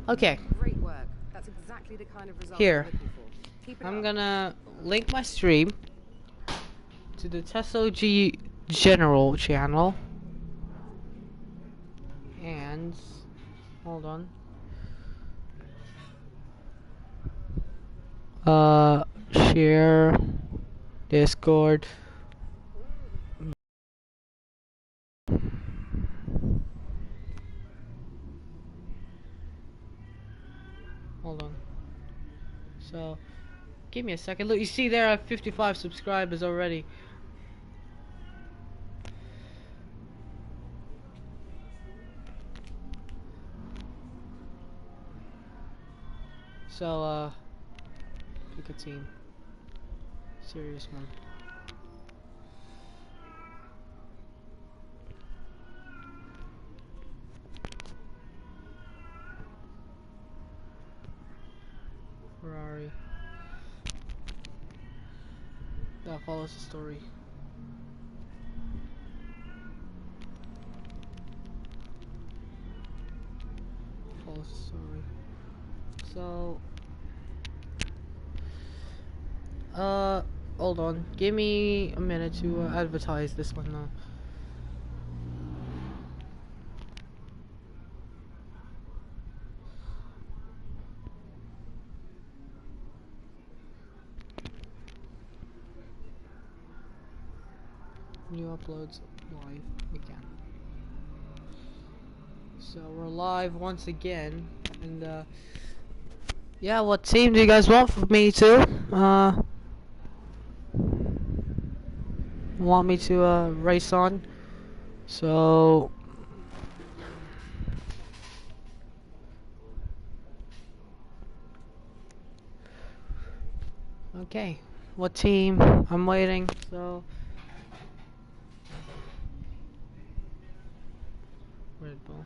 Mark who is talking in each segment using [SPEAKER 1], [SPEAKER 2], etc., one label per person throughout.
[SPEAKER 1] Okay.
[SPEAKER 2] Great work. That's exactly the kind of result
[SPEAKER 1] Here.
[SPEAKER 2] we're looking for. Keep it
[SPEAKER 1] I'm
[SPEAKER 2] up.
[SPEAKER 1] gonna link my stream to the TESOG General channel. And hold on. Share Discord. Hold on. So, give me a second. Look, you see there I have 55 subscribers already. So, pick a team. Serious one. Ferrari. That follows the story. Follows the story. So, hold on. Give me a minute to advertise this one now. New uploads live again. So we're live once again, and yeah, what team do you guys want for me to? Want me to race on? So okay, what team? I'm waiting. So Red Bull.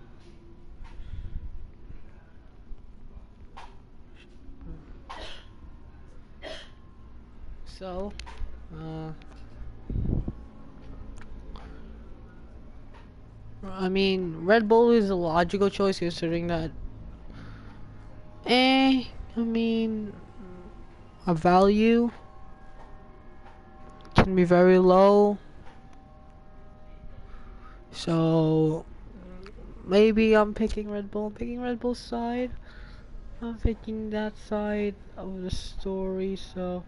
[SPEAKER 1] So, I mean, Red Bull is a logical choice considering that. I mean, a value can be very low. So maybe I'm picking Red Bull. I'm picking Red Bull's side. I'm picking that side of the story. So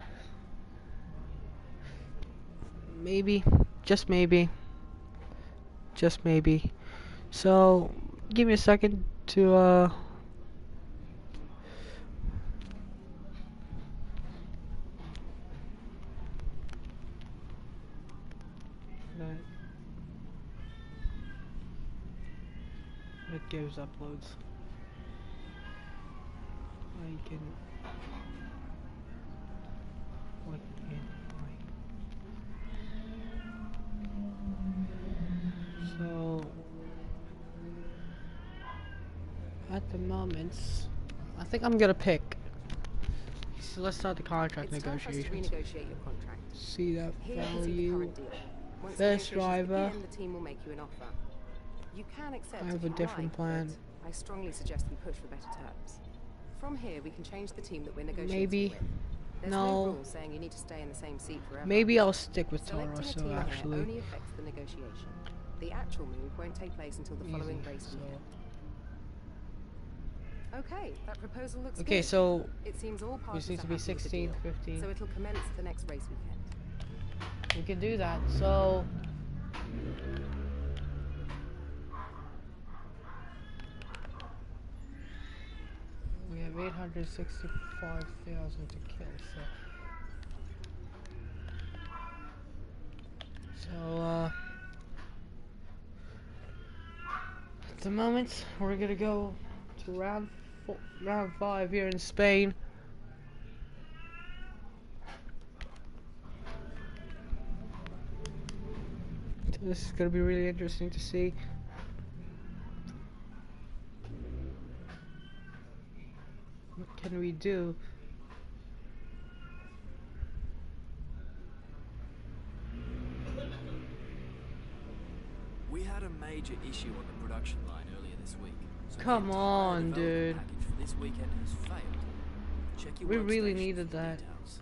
[SPEAKER 1] maybe, just maybe, just maybe. So give me a second to it gives uploads. I can what in so at the moment I think I'm gonna pick. So let's start the contract negotiations.
[SPEAKER 2] Time for us to renegotiate your contract.
[SPEAKER 1] See that
[SPEAKER 2] Here you can see the
[SPEAKER 1] value.
[SPEAKER 2] current deal. Once
[SPEAKER 1] Best
[SPEAKER 2] negotiations
[SPEAKER 1] driver.
[SPEAKER 2] begin, the team will make you an offer. You can accept
[SPEAKER 1] I have
[SPEAKER 2] if
[SPEAKER 1] a
[SPEAKER 2] you
[SPEAKER 1] different
[SPEAKER 2] like,
[SPEAKER 1] plan.
[SPEAKER 2] but I strongly suggest we push for better terms. From here, we can change the team that we're negotiating
[SPEAKER 1] Maybe.
[SPEAKER 2] with. There's no rule saying you need to stay in the same seat forever.
[SPEAKER 1] Maybe I'll stick with Toro.
[SPEAKER 2] Selecting a
[SPEAKER 1] So
[SPEAKER 2] team
[SPEAKER 1] actually,
[SPEAKER 2] here only affects the negotiation. The actual move won't take place until the following race weekend. Okay, that proposal looks
[SPEAKER 1] okay,
[SPEAKER 2] good.
[SPEAKER 1] So
[SPEAKER 2] It seems all parties
[SPEAKER 1] we need to be 16, 15.
[SPEAKER 2] so it'll commence the next race weekend.
[SPEAKER 1] We can do that. So we have 865,000 to kill. So at the moment we're gonna go to round 5 here in Spain. So this is gonna be really interesting to see. What can we do?
[SPEAKER 3] We had a major issue on the production line earlier this week. So
[SPEAKER 1] Come on, dude.
[SPEAKER 3] this weekend has failed. Check your
[SPEAKER 1] We really
[SPEAKER 3] workstation
[SPEAKER 1] needed
[SPEAKER 3] for the
[SPEAKER 1] that.
[SPEAKER 3] details.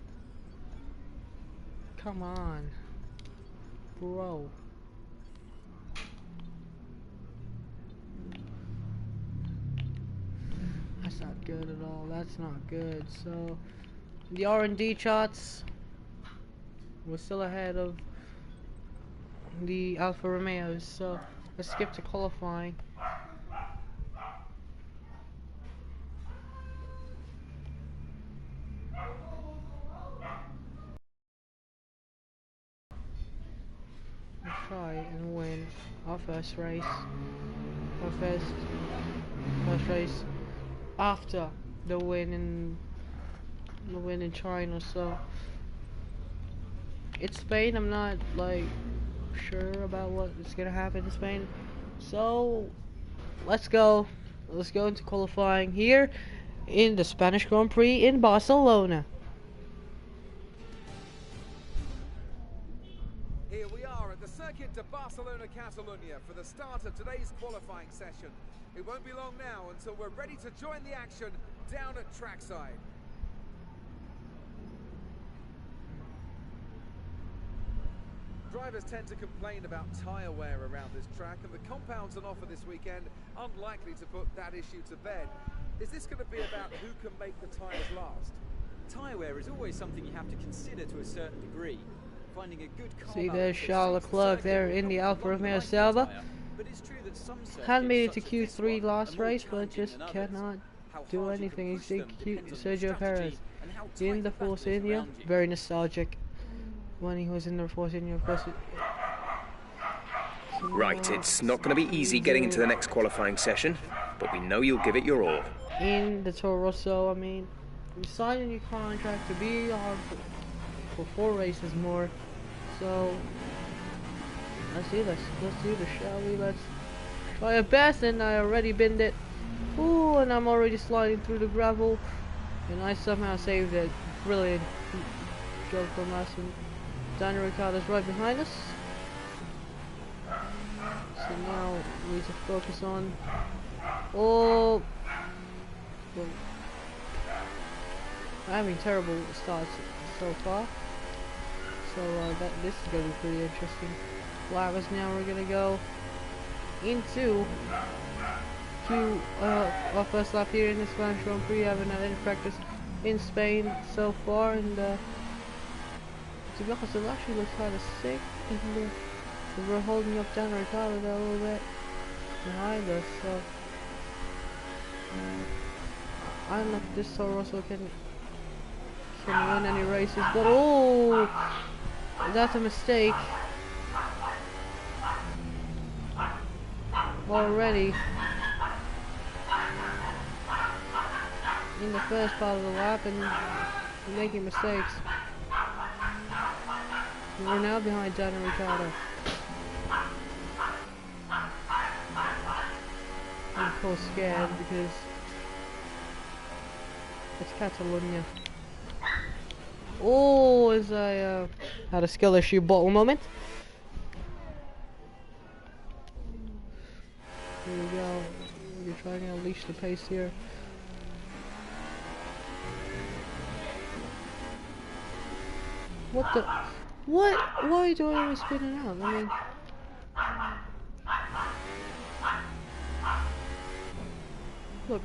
[SPEAKER 1] Come on, bro. That's not good at all. That's not good. So the R&D charts, we're still ahead of the Alfa Romeos. So let's skip to qualifying. We'll try and win our first race. Our first race after the win in China. So it's Spain. I'm not like sure about what is gonna happen in Spain. So let's go into qualifying here in the Spanish Grand Prix in Barcelona.
[SPEAKER 4] Here we are at the Circuit de Barcelona, Catalunya for the start of today's qualifying session. It won't be long now until we're ready to join the action down at trackside. Drivers tend to complain about tyre wear around this track, and the compounds on offer this weekend unlikely to put that issue to bed. Is this going to be about who can make the tyres last?
[SPEAKER 5] Tyre wear is always something you have to consider to a certain degree. Finding a good car
[SPEAKER 1] See,
[SPEAKER 5] balance
[SPEAKER 1] there's
[SPEAKER 5] that
[SPEAKER 1] Charles
[SPEAKER 5] suits the
[SPEAKER 1] Leclerc
[SPEAKER 5] circuit
[SPEAKER 1] there
[SPEAKER 5] will
[SPEAKER 1] in
[SPEAKER 5] help
[SPEAKER 1] the
[SPEAKER 5] with
[SPEAKER 1] Alfa
[SPEAKER 5] longer
[SPEAKER 1] Romeo
[SPEAKER 5] life of the
[SPEAKER 1] Sauber.
[SPEAKER 5] tyre, but it's true that some
[SPEAKER 1] Had made it
[SPEAKER 5] circuits,
[SPEAKER 1] to
[SPEAKER 5] such as this
[SPEAKER 1] Q3
[SPEAKER 5] one,
[SPEAKER 1] last
[SPEAKER 5] are more
[SPEAKER 1] race, but
[SPEAKER 5] challenging
[SPEAKER 1] just
[SPEAKER 5] than others.
[SPEAKER 1] cannot
[SPEAKER 5] How
[SPEAKER 1] do
[SPEAKER 5] hard you
[SPEAKER 1] anything.
[SPEAKER 5] can
[SPEAKER 1] He's
[SPEAKER 5] push them depends on the
[SPEAKER 1] Sergio
[SPEAKER 5] strategy
[SPEAKER 1] Perez
[SPEAKER 5] and how
[SPEAKER 1] in
[SPEAKER 5] tight
[SPEAKER 1] the
[SPEAKER 5] battle
[SPEAKER 1] Force
[SPEAKER 5] is
[SPEAKER 1] India.
[SPEAKER 5] around you.
[SPEAKER 1] Very nostalgic when he was in the Force India, of course.
[SPEAKER 6] Right, it's not going to be easy getting into the next qualifying session, but we know you'll give it your all.
[SPEAKER 1] In the Toro Rosso, I mean, you signed a new contract to be on for 4 races more. So let's do this, shall we? Let's try our best. And I already binned it. Ooh, and I'm already sliding through the gravel, and I somehow saved it. Brilliant job from us. And Daniel Ricciardo's right behind us. So now we need to focus on. Oh, well, I'm having terrible starts so far. So this is gonna be pretty interesting. Laps now. We're gonna go into our first lap here in the Spanish Grand Prix. I haven't had any practice in Spain so far, and to be honest, it actually looks kind of sick. And we're holding up Daniel Ricciardo there a little bit behind us. So I don't know if this Toro Rosso can win any races, but oh, that's a mistake already in the first part of the lap, and we're making mistakes. We're now behind Daniel Ricciardo. I'm of course scared because it's Catalonia. Oh, as I had a skill issue bottle moment. Here we go. You're trying to unleash the pace here. What the? What? Why are you doing this spinning out? I mean, look,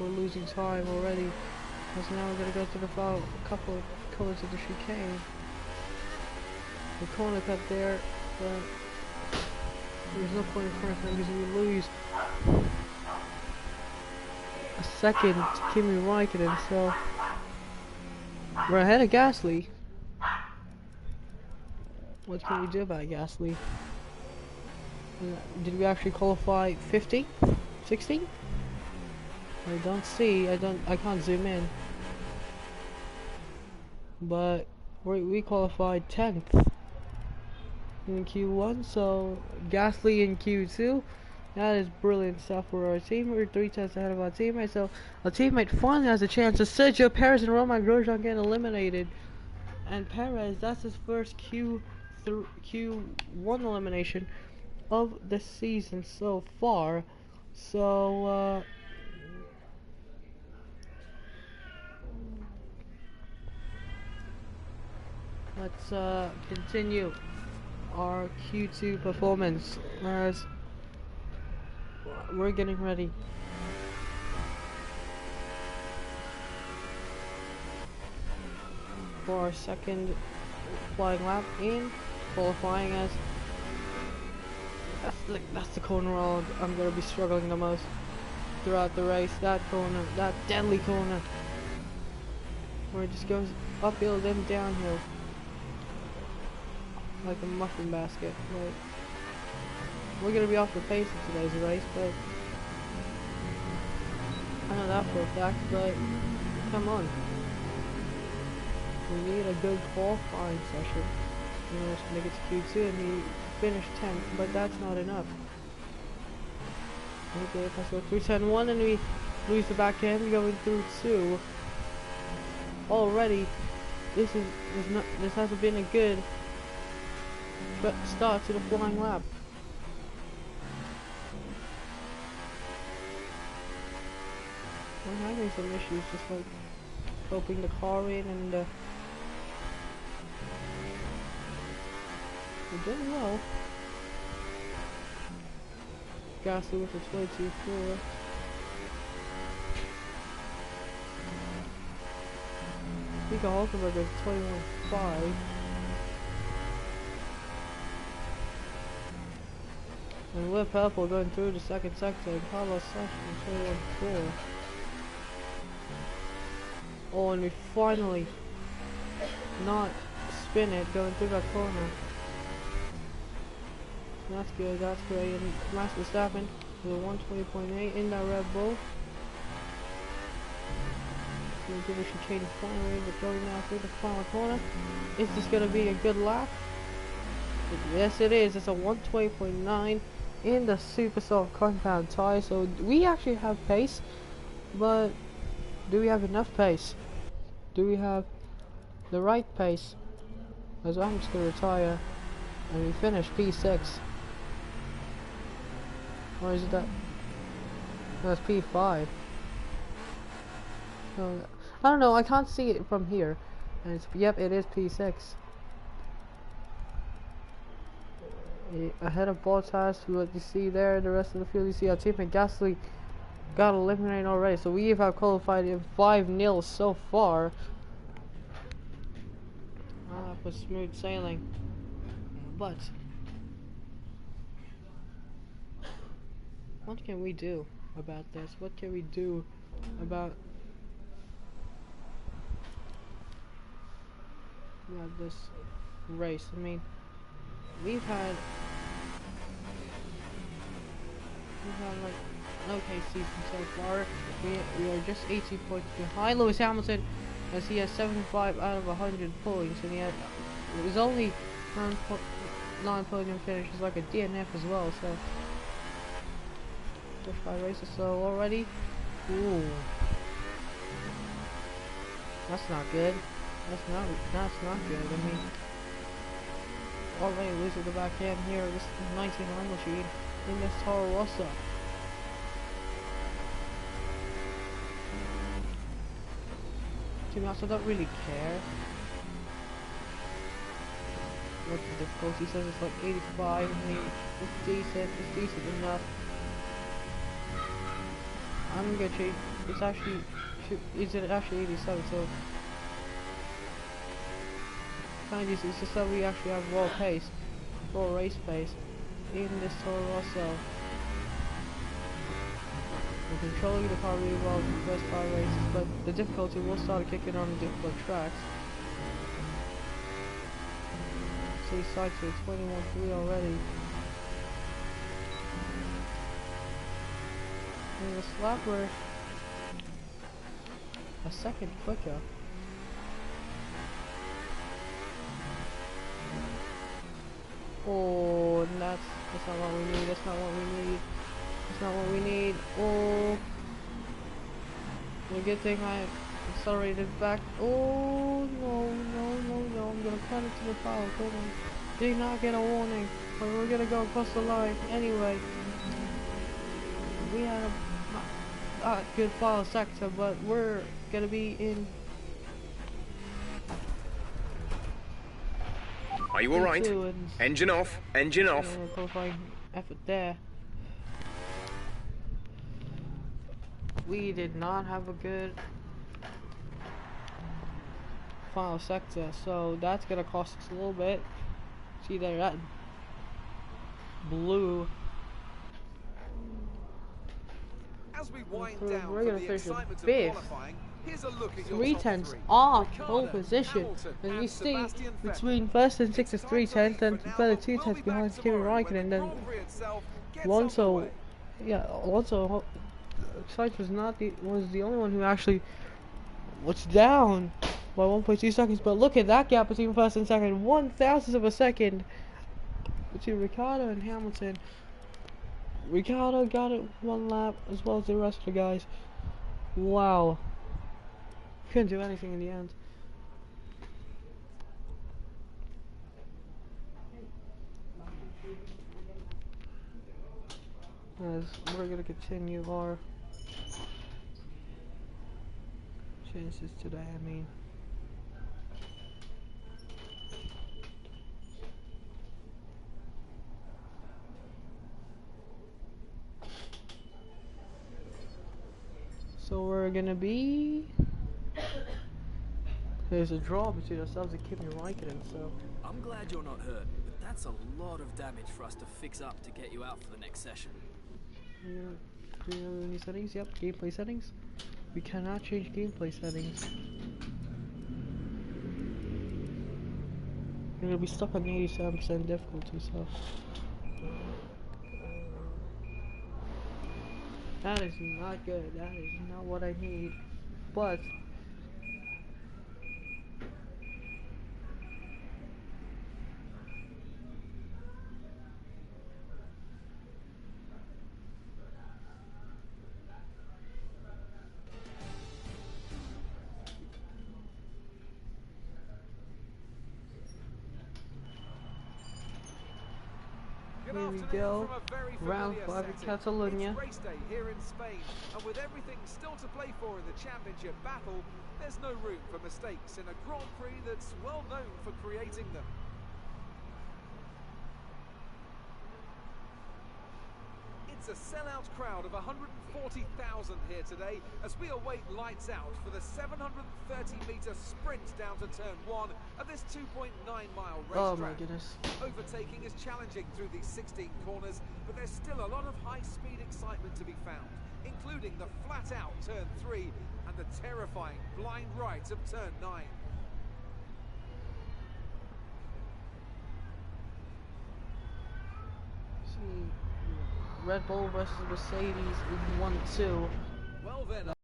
[SPEAKER 1] we're losing time already. Because now we're gonna go to the couple of corners of the chicane. The corner cut there, but there's no point in corner because we lose a second to Kimi Raikkonen, so we're ahead of Gasly. What can we do about Gasly? Did we actually qualify 50? 60? I don't see. I can't zoom in. But we qualified 10th in Q1, so Gasly in Q2. That is brilliant stuff for our team. We're 3 tenths ahead of our teammate, so our teammate finally has a chance. As Sergio Perez and Romain Grosjean getting eliminated, and Perez, that's his first Q1 elimination. of the season so far. So, let's continue our Q2 performance as we're getting ready for our second flying lap in qualifying. As that's the corner I'm gonna be struggling the most throughout the race. That corner, that deadly corner, where it just goes uphill then downhill like a muffin basket. But we're gonna be off the pace in today's race, but I know that for a fact. But come on, we need a good qualifying session. You know, to make it to Q2, and we finished 10th, but that's not enough. Okay, if I go through 10-1 and we lose the back end going through 2 already, this hasn't been a good start to the flying lap. I'm having some issues, just like hoping the car in, and we're doing well. Gasly with the 22.4. Mika Hulkenberg is 21.5. And with Purple going through the second sector, and Carlos Sainz 21.4. Oh, and we finally not spin it going through that corner. That's good, that's great. And Max Verstappen with a 120.8 in that Red Bull. So we give a chicane finally, but going now through the final corner. Is this going to be a good lap? Yes, it is. It's a 120.9 in the super soft compound tire. So we actually have pace, but do we have enough pace? Do we have the right pace? As I'm just going to retire and we finish P6. Or is it that? No, it's P5. So, I don't know, I can't see it from here. And it's, yep, it is P6. Ahead of Bottas, what you see there, the rest of the field, you see our teammate Gasly got eliminated already. So we have qualified in 5-0 so far. Well, that was smooth sailing. But what can we do about this? What can we do about this race? I mean, we've had like an okay season so far. We are just 80 points behind Lewis Hamilton, as he has 75 out of 100 points, and it was only 9 podium finishes, like a DNF as well. So just 5 races, so already, ooh, that's not good. That's not good. I mean, already losing the back end here. This 19 machine in this Toro Rosso. Team also don't really care what the difficulty says. It's like 85. I mean, it's decent. It's decent enough. I'm gonna change. It's actually, is it actually 87? So kind of it's just that we actually have raw pace, raw race pace in this Toro Rosso. We're controlling the car really well in the first 5 races, but the difficulty will start kicking on the difficult tracks. See, cycle 21.3 already. And the slap were a second quicker. Oh, that's not what we need. That's not what we need. That's not what we need. Oh, the good thing I accelerated back. Oh no! I'm gonna cut into the pile. Hold on. did not get a warning, but we're gonna go across the line anyway. We had a not good final sector, but we're gonna be in.
[SPEAKER 6] Are you alright? Engine off, engine off.
[SPEAKER 1] Qualifying effort there. We did not have a good final sector, so that's gonna cost us a little bit. See there, that blue.
[SPEAKER 4] As we wind
[SPEAKER 1] So
[SPEAKER 4] down
[SPEAKER 1] we're
[SPEAKER 4] from
[SPEAKER 1] gonna
[SPEAKER 4] the
[SPEAKER 1] finish in
[SPEAKER 4] excitement of
[SPEAKER 1] fifth.
[SPEAKER 4] qualifying, here's a look at your
[SPEAKER 1] 3
[SPEAKER 4] top
[SPEAKER 1] tenths
[SPEAKER 4] three.
[SPEAKER 1] off
[SPEAKER 4] Ricardo,
[SPEAKER 1] pole position,
[SPEAKER 4] Hamilton,
[SPEAKER 1] and you
[SPEAKER 4] and
[SPEAKER 1] see
[SPEAKER 4] Sebastian Vettel.
[SPEAKER 1] between first and sixth is
[SPEAKER 4] It's
[SPEAKER 1] 3
[SPEAKER 4] time
[SPEAKER 1] tenths,
[SPEAKER 4] to
[SPEAKER 1] and
[SPEAKER 4] leave for now,
[SPEAKER 1] further
[SPEAKER 4] but
[SPEAKER 1] 2
[SPEAKER 4] we'll
[SPEAKER 1] tenths
[SPEAKER 4] be back
[SPEAKER 1] behind Kimi
[SPEAKER 4] tomorrow when
[SPEAKER 1] Raikkonen,
[SPEAKER 4] the
[SPEAKER 1] and then
[SPEAKER 4] Grand Prix itself gets
[SPEAKER 1] Alonso.
[SPEAKER 4] underway.
[SPEAKER 1] Yeah, Alonso Sainz was the only one who actually was down by 1.2 seconds. But look at that gap between first and second, 1/1000th of a second between Ricardo and Hamilton. Ricardo got it 1 lap as well as the rest of the guys. Wow, couldn't do anything in the end. As we're gonna continue our chances today, I mean. So we're gonna be. There's a draw between ourselves and Kimi Raikkonen, so.
[SPEAKER 3] I'm glad you're not hurt, but that's a lot of damage for us to fix up to get you out for the next session.
[SPEAKER 1] Yeah. Do you have any settings? Yep, gameplay settings. We cannot change gameplay settings. You're gonna be stuck on 87% difficulty, so. That is not good. That is not what I need. But here we go. Round 5 at Catalonia.
[SPEAKER 4] It's race day here in Spain, and with everything still to play for in the championship battle, there's no room for mistakes in a Grand Prix that's well known for creating them. It's a sellout crowd of 140,000 here today as we await lights out for the 730-meter sprint down to turn 1 of this 2.9-mile racetrack.
[SPEAKER 1] Oh my goodness.
[SPEAKER 4] Overtaking is challenging through these 16 corners, but there's still a lot of high-speed excitement to be found, including the flat-out turn 3 and the terrifying blind right of turn 9.
[SPEAKER 1] See, Red Bull versus Mercedes in 1-2.
[SPEAKER 4] Well then,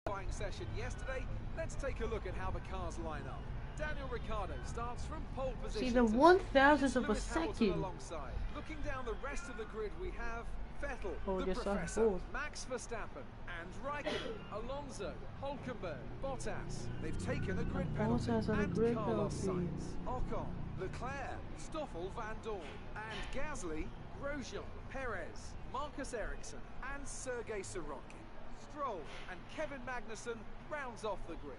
[SPEAKER 4] qualifying session yesterday. Let's take a look at how the cars line up. Daniel Ricciardo starts from pole position.
[SPEAKER 1] See, the 1/1000th of a second.
[SPEAKER 4] Alongside. Looking down the rest of the grid, we have Vettel, the
[SPEAKER 1] guess I'm
[SPEAKER 4] Professor,
[SPEAKER 1] fourth.
[SPEAKER 4] Max Verstappen, and Raikkonen, Alonso, Hulkenberg, Bottas. They've taken a grid penalty,
[SPEAKER 1] Bottas had a
[SPEAKER 4] and
[SPEAKER 1] grid
[SPEAKER 4] Carlos
[SPEAKER 1] penalty.
[SPEAKER 4] Sainz, Ocon, Leclerc, Stoffel Van Dorn, and Gasly, Grosjean, Perez, Marcus Ericsson, and Sergei Sorokin. Stroll and Kevin Magnussen rounds off the grid.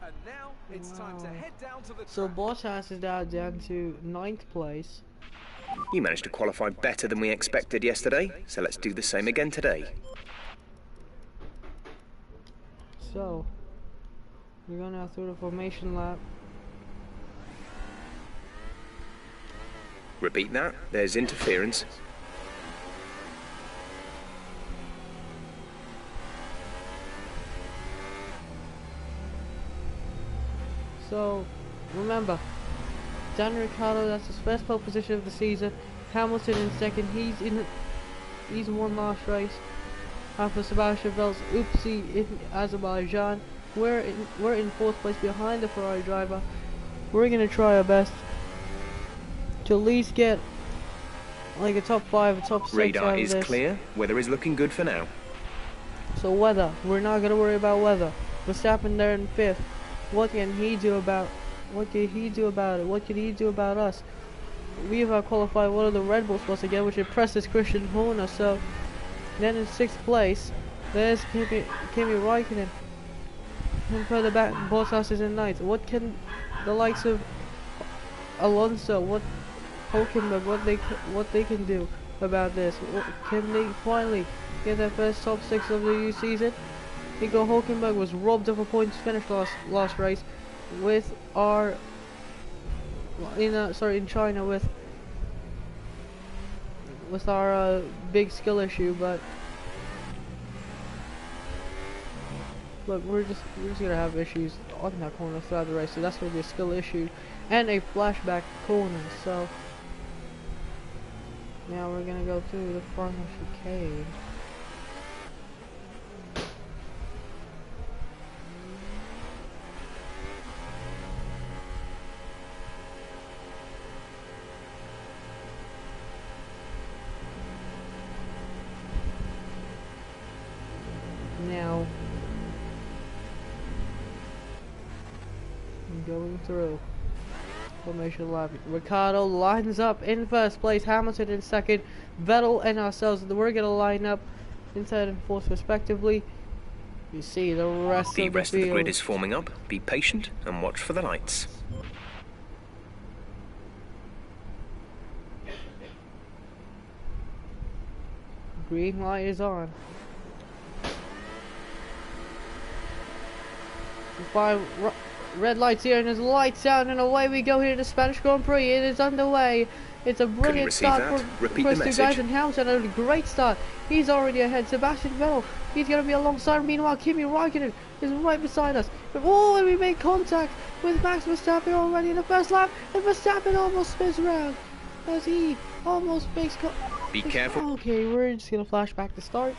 [SPEAKER 4] And now it's time to head down to the track.
[SPEAKER 1] So Bottas is now down to 9th place.
[SPEAKER 6] You managed to qualify better than we expected yesterday, so let's do the same again today.
[SPEAKER 1] So we're going now through the formation lap.
[SPEAKER 6] Repeat that, there's interference.
[SPEAKER 1] So remember, Daniel Ricciardo, that's his first pole position of the season. Hamilton in second. He's won last race. After Sebastian Vettel's oopsie in Azerbaijan, we're in 4th place behind the Ferrari driver. We're gonna try our best to at least get like a top 5, a top 6
[SPEAKER 6] Radar
[SPEAKER 1] out of
[SPEAKER 6] is
[SPEAKER 1] this.
[SPEAKER 6] clear, weather is looking good for now.
[SPEAKER 1] So weather, we're not gonna worry about weather. Verstappen there in 5th. What can he do about What can he do about it? What can he do about us? We have qualified one of the Red Bulls once again, which impresses Christian Horner. So then in 6th place, there's Kimi Räikkönen. And further back, Bottas is in 9th. What can the likes of Alonso, what Hulkenberg, what they can do about this? Can they finally get their first top 6 of the new season? Nico Hulkenberg was robbed of a points finish last race with our in China with our big skill issue, but look, we're just gonna have issues on that corner throughout the race, so that's gonna be a skill issue and a flashback corner. So now we're gonna go through the final chicane. Now I'm going through formation lap. Ricardo lines up in 1st place, Hamilton in 2nd, Vettel and ourselves. We're gonna line up in 3rd and 4th respectively. You see the rest of the
[SPEAKER 6] grid is forming up. Be patient and watch for the lights.
[SPEAKER 1] Green light is on. 5 red lights here, and there's lights out, and away we go here to the Spanish Grand Prix. It is underway. It's a brilliant start for first two guys, and Hamilton had a great start. He's already ahead. Sebastian Vettel, he's going to be alongside. Meanwhile, Kimi Räikkönen is right beside us. Oh, and we made contact with Max Verstappen already in the first lap, and Verstappen almost spins around as he almost makes
[SPEAKER 6] Be careful.
[SPEAKER 1] Okay, we're just going to flash back to start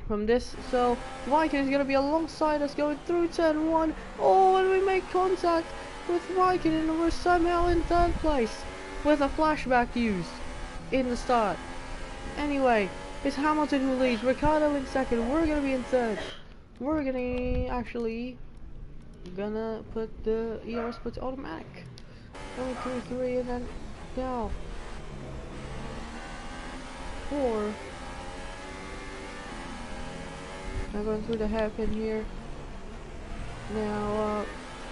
[SPEAKER 1] from this. So Räikkönen is going to be alongside us going through turn 1. Oh, and we make contact with Räikkönen, and we're somehow in 3rd place with a flashback used in the start. Anyway, it's Hamilton who leads, Ricardo in 2nd, we're going to be in 3rd. We're going to actually put the ERS puts automatic. 1, 2, 3, and then now 4. Now going through the hairpin here. Now,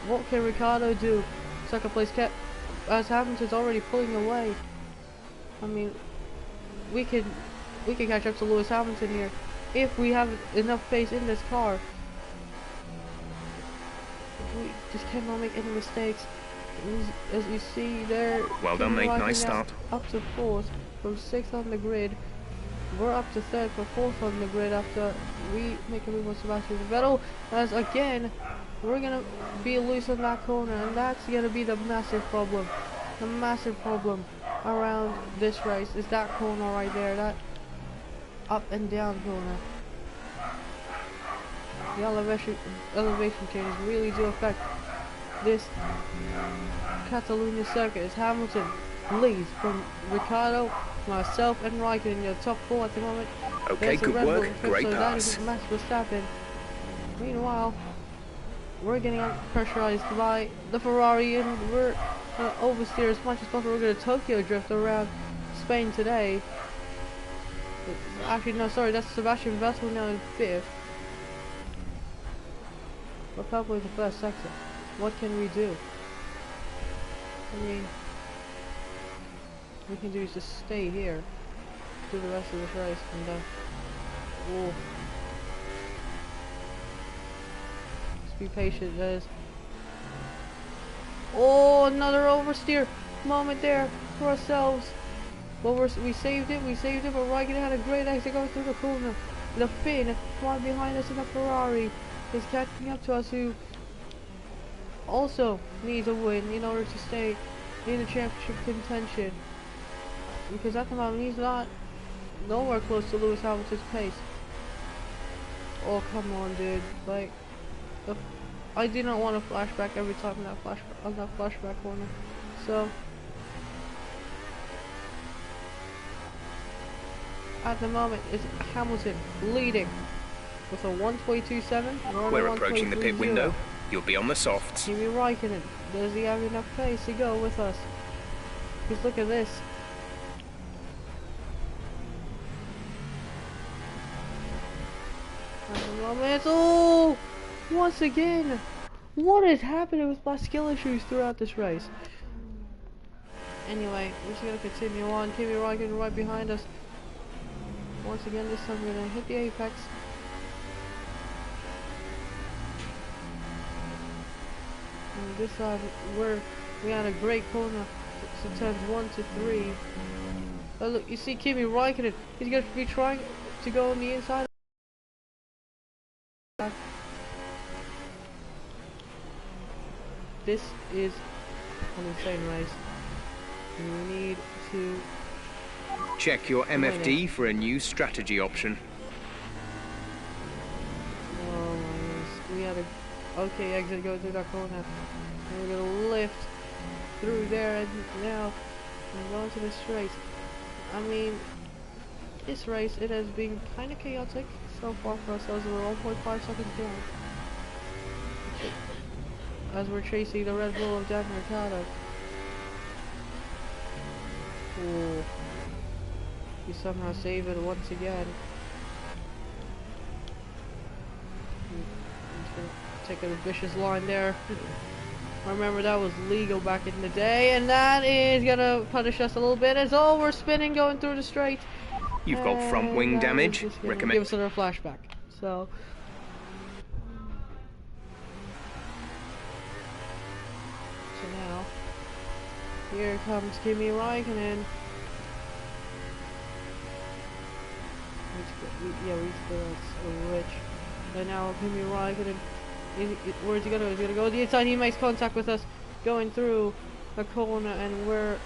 [SPEAKER 1] what can Ricardo do? 2nd place kept, as Hamilton's already pulling away. I mean, we can catch up to Lewis Hamilton here if we have enough pace in this car. We just cannot make any mistakes. As you see there,
[SPEAKER 6] well done, mate. Nice start.
[SPEAKER 1] Up to 4th from 6th on the grid. We're up to 3rd for 4th on the grid after we make a move on Sebastian Vettel. As again, we're gonna be loose on that corner, and that's gonna be the massive problem. The massive problem around this race is that corner right there, that up and down corner. The elevation changes really do affect this Catalonia circuit. As Hamilton leads from Ricardo, myself and Räikkönen in the top 4 at the moment.
[SPEAKER 6] Okay, good work. Great pass.
[SPEAKER 1] Max Verstappen. Meanwhile, we're getting pressurized by the Ferrari, and we're going to oversteer as much as possible. We're going to Tokyo drift around Spain today. Actually, no, sorry, that's Sebastian Vettel now in 5th. We're probably in the 1st sector. What can we do? I mean, we can do is just stay here, do the rest of this race, and then just be patient, guys. Oh, another oversteer moment there for ourselves. But we saved it, but Räikkönen had a great exit going through the corner. The Finn, one behind us in the Ferrari, is catching up to us, who also needs a win in order to stay in the championship contention. Because at the moment he's nowhere close to Lewis Hamilton's pace. Oh, come on, dude. Like, I do not want to flashback every time on that flashback corner. So at the moment it's Hamilton leading with a 1:22.7.
[SPEAKER 6] We're approaching the pit window. You'll be on the softs. Esports.
[SPEAKER 1] Kimi Raikkonen, does he have enough pace to go with us? Because look at this. Oh! Once again! What is happening with my skill issues throughout this race? Anyway, we're just gonna continue on. Kimi Raikkonen right behind us. Once again, this time we're gonna hit the apex. And this time we had a great corner. So turns 1 to 3. Oh look, you see Kimi Raikkonen. He's gonna be trying to go on the inside. This is an insane race. We need to
[SPEAKER 6] Check your MFD for a new strategy option.
[SPEAKER 1] Oh my goodness. We had a okay exit go through that corner. And we're gonna lift through there and now we're going to this race. I mean, this race, it has been kind of chaotic so far for ourselves. We're 1.5 seconds down as we're chasing the Red Bull of Dan Ricciardo. Oh, we somehow save it once again. I'm just gonna take a vicious line there. I remember that was legal back in the day, and that is gonna punish us a little bit as we're spinning going through the straight.
[SPEAKER 6] You've got front wing damage.
[SPEAKER 1] Recommend. Give us another flashback. So now here comes Kimi Raikkonen. Yeah, we still rich. And now Kimi Raikkonen. Where's he gonna? He's gonna go the inside. He makes contact with us, going through a corner, and we're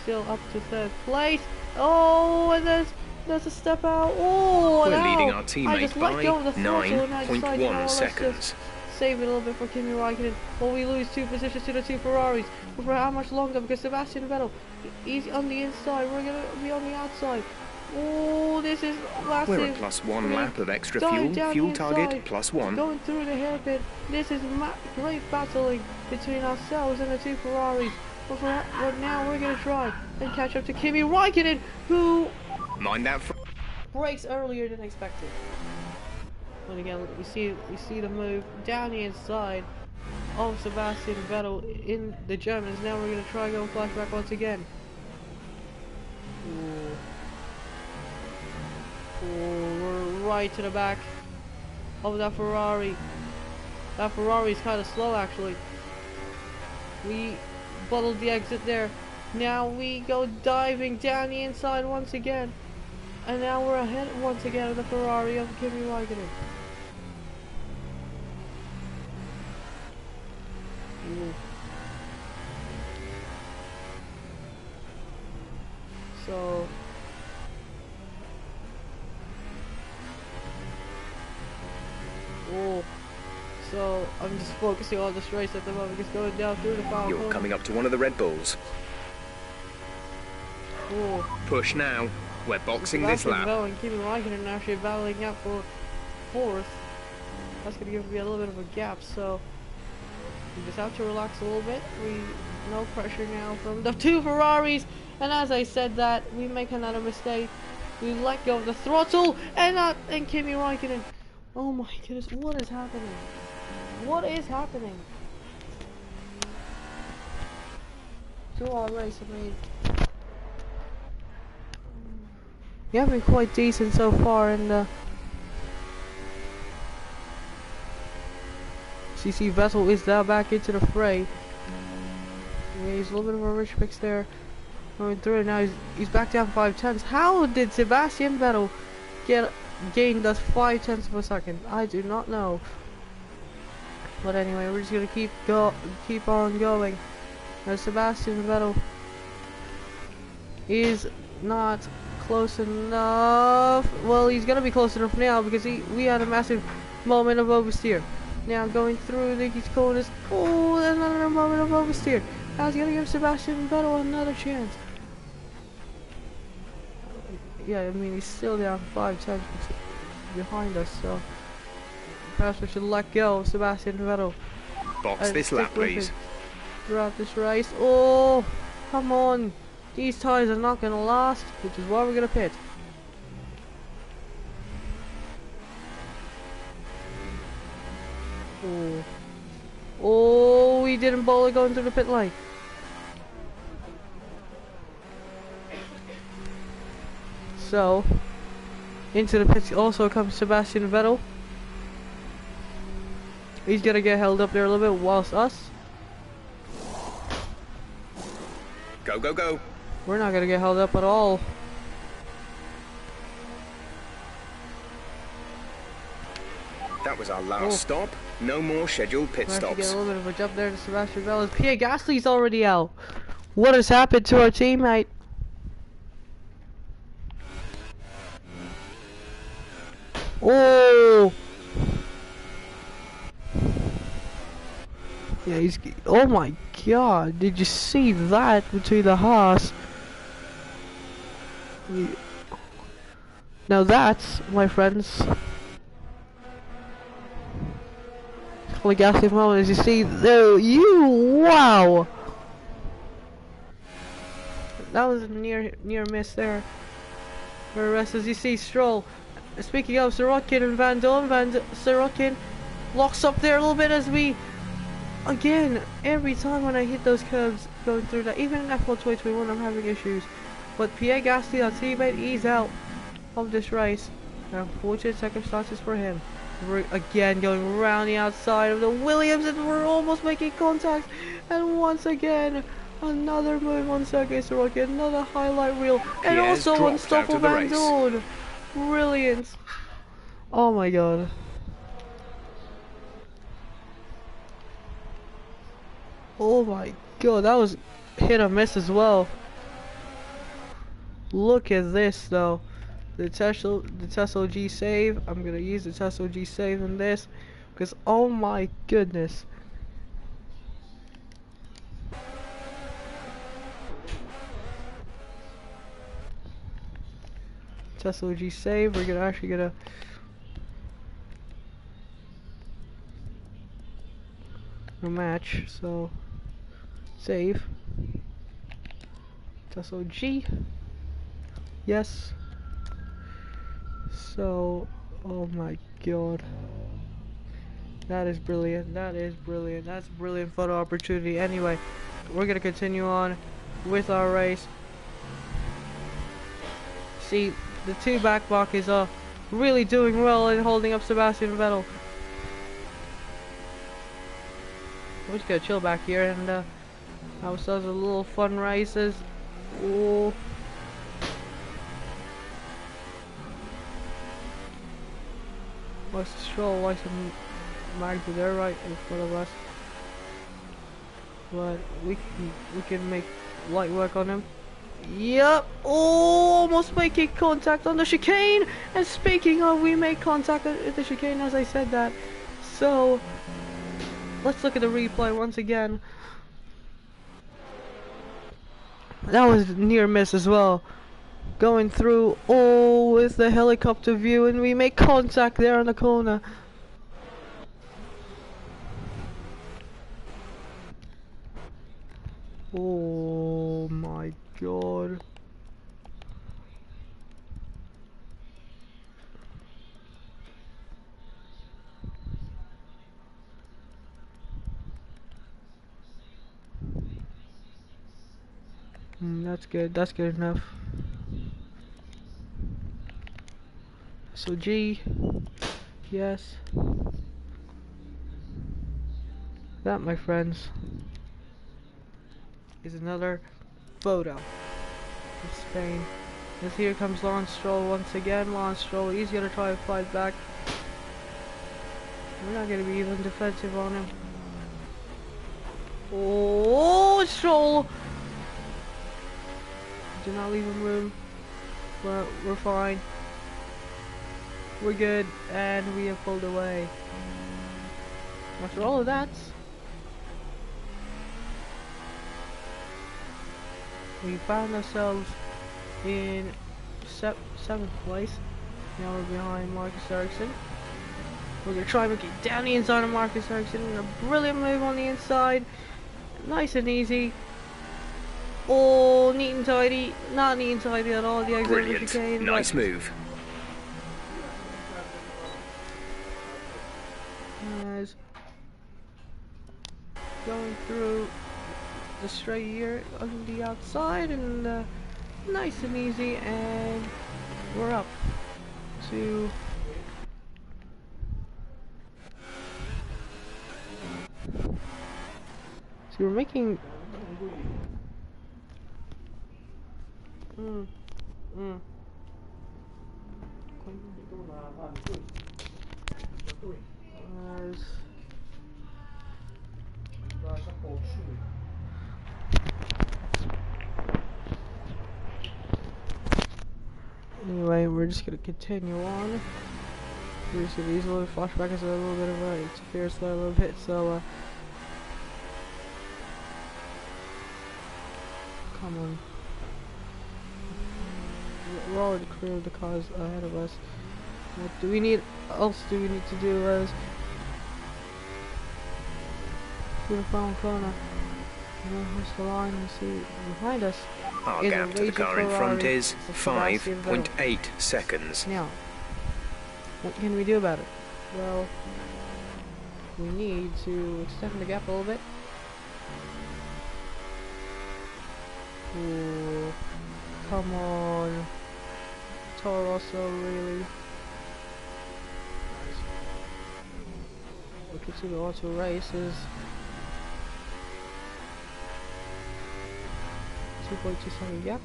[SPEAKER 1] still up to 3rd place. Oh, and there's a step out. Oh,
[SPEAKER 6] we're
[SPEAKER 1] now
[SPEAKER 6] leading our teammate by 9.1 seconds.
[SPEAKER 1] Save it a little bit for Kimi Raikkonen. Well, we lose 2 positions to the 2 Ferraris. But for how much longer? Because Sebastian Vettel, he's on the inside. We're gonna be on the outside. Oh, this is massive.
[SPEAKER 6] We're at +1 lap of extra fuel. Fuel target +1.
[SPEAKER 1] Going through the hairpin. This is great battling between ourselves and the 2 Ferraris. But now we're going to try and catch up to Kimi Raikkonen, who
[SPEAKER 6] Mind that.
[SPEAKER 1] brakes earlier than expected. But again, we see the move down the inside of Sebastian Vettel in the Germans. Now we're going to try and go flashback once again. Ooh. Oh, we're right to the back of that Ferrari. That Ferrari's kind of slow actually. We bottled the exit there. Now we go diving down the inside once again. And now we're ahead once again of the Ferrari of Kimi Raikkonen. So so I'm just focusing on this race at the moment, just going down through the foul.
[SPEAKER 6] You're coming up to one of the Red Bulls. Push now. We're boxing this lap.
[SPEAKER 1] And Kimi Raikkonen actually battling out for 4th. That's going to give me a little bit of a gap, so we just have to relax a little bit. No pressure now from the 2 Ferraris, and as I said that, we make another mistake. We let go of the throttle, and Kimi Raikkonen. Oh my goodness, what is happening? What is happening? To our race, I mean, we have been quite decent so far in the CC Vettel is now back into the fray. Yeah, he's a little bit of a rich fix there. Going through it now, he's back down 5/10. How did Sebastian Vettel gain thus 5/10 of a second? I do not know. But anyway, we're just gonna keep on going. Now Sebastian Vettel is not close enough. Well, he's gonna be close enough now because we had a massive moment of oversteer. Now going through these corners. Oh, there's another moment of oversteer. I was gonna give Sebastian Vettel another chance. Yeah, I mean, he's still down 5/10 behind us, so perhaps we should let go of Sebastian Vettel.
[SPEAKER 6] box this
[SPEAKER 1] stick
[SPEAKER 6] lap,
[SPEAKER 1] with
[SPEAKER 6] please.
[SPEAKER 1] it throughout this race. Oh, come on. These tires are not going to last, which is why we're going to pit. Oh. Oh, we didn't bother going through the pit lane. So, into the pits also comes Sebastian Vettel. He's gonna get held up there a little bit, whilst us,
[SPEAKER 6] Go, go, go.
[SPEAKER 1] we're not gonna get held up at all.
[SPEAKER 6] That was our last stop. No more scheduled pit
[SPEAKER 1] We actually get a
[SPEAKER 6] stops.
[SPEAKER 1] little bit of a jump there to Sebastian Vettel. Pierre Gasly's already out. What has happened to our teammate? Oh! Yeah, he's... Oh my god, did you see that between the Haas? Now that's, my friends... Like Gasly moment, as you see there, wow! That was a near miss there. For the rest, as you see, Stroll. Speaking of Sorokin and Van Dorn, Sorokin locks up there a little bit as we, again, every time when I hit those curves going through that, even in F1 2021 I'm having issues. But Pierre Gasly, our teammate, he's out of this race. Unfortunate circumstances for him. We're again going around the outside of the Williams and we're almost making contact. And once again, another move on Sergei Sorokin, another highlight reel, and
[SPEAKER 6] Pierre's
[SPEAKER 1] also on
[SPEAKER 6] dropped out
[SPEAKER 1] Stoffel
[SPEAKER 6] of the
[SPEAKER 1] Van
[SPEAKER 6] race.
[SPEAKER 1] Dorn. Brilliant. Oh my god. Oh my god, that was hit or miss as well. Look at this though. The Tesla G save. I'm gonna use the Tesla G save in this because oh my goodness. Tesla G save. We're actually gonna match. So save. Tesla G. Yes. So, oh my god. That is brilliant. That is brilliant. That's a brilliant photo opportunity. Anyway, we're gonna continue on with our race. See, the two back blockers are really doing well in holding up Sebastian Vettel. We're just gonna chill back here and have ourselves a little fun races. Oh. What's the Stroll? Why some Magda there right in front of us? But we can make light work on him. Yep. Oh, almost making contact on the chicane. And speaking of, we made contact at the chicane as I said that. So let's look at the replay once again. That was near miss as well. Going through, oh, with the helicopter view, and we make contact there on the corner. Oh my god. That's good. That's good enough. So G, yes. That, my friends, is another photo of Spain. As here comes Lawrence Stroll once again. Lawrence Stroll, he's gonna try to fight back. We're not gonna be even defensive on him. Oh, Stroll! Do not leave him room. We're fine. We're good, and we have pulled away. After all of that, we found ourselves in 7th place. Now we're behind Marcus Ericsson. We're going to try and get down the inside of Marcus Ericsson. A brilliant move on the inside. Nice and easy. Oh, neat and tidy. Not neat and tidy at all. The exit
[SPEAKER 6] Brilliant.
[SPEAKER 1] chicane,
[SPEAKER 6] Nice move.
[SPEAKER 1] As going through the straight here on the outside, and nice and easy, and we're up to we're making anyway, we're just gonna continue on. We're just gonna use a little flashback as a little bit of a interference there a little bit, so come on. We're already clear of the cars ahead of us. What do we need else do we need to do as to the front corner? Where's the line? You see behind us.
[SPEAKER 6] Our
[SPEAKER 1] is
[SPEAKER 6] gap
[SPEAKER 1] a
[SPEAKER 6] to the
[SPEAKER 1] raging
[SPEAKER 6] car in front
[SPEAKER 1] Ferrari
[SPEAKER 6] is
[SPEAKER 1] of Sebastian Vettel.
[SPEAKER 6] 5.8 seconds.
[SPEAKER 1] Now, what can we do about it? Well, we need to extend the gap a little bit. Ooh, come on. Toro Rosso, really. Look at the auto races. 2.2 second gap.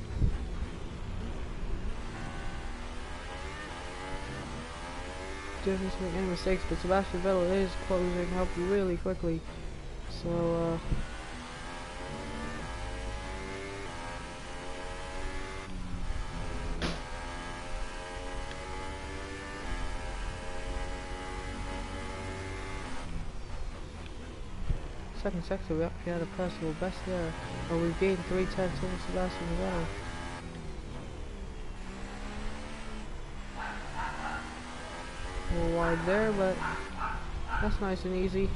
[SPEAKER 1] Don't need to make any mistakes, but Sebastian Vettel is closing up really quickly. So, second sector, we actually had a personal best there. Oh, we've gained 3 tenths over Sebastian Vettel. A little wide there, but that's nice and easy.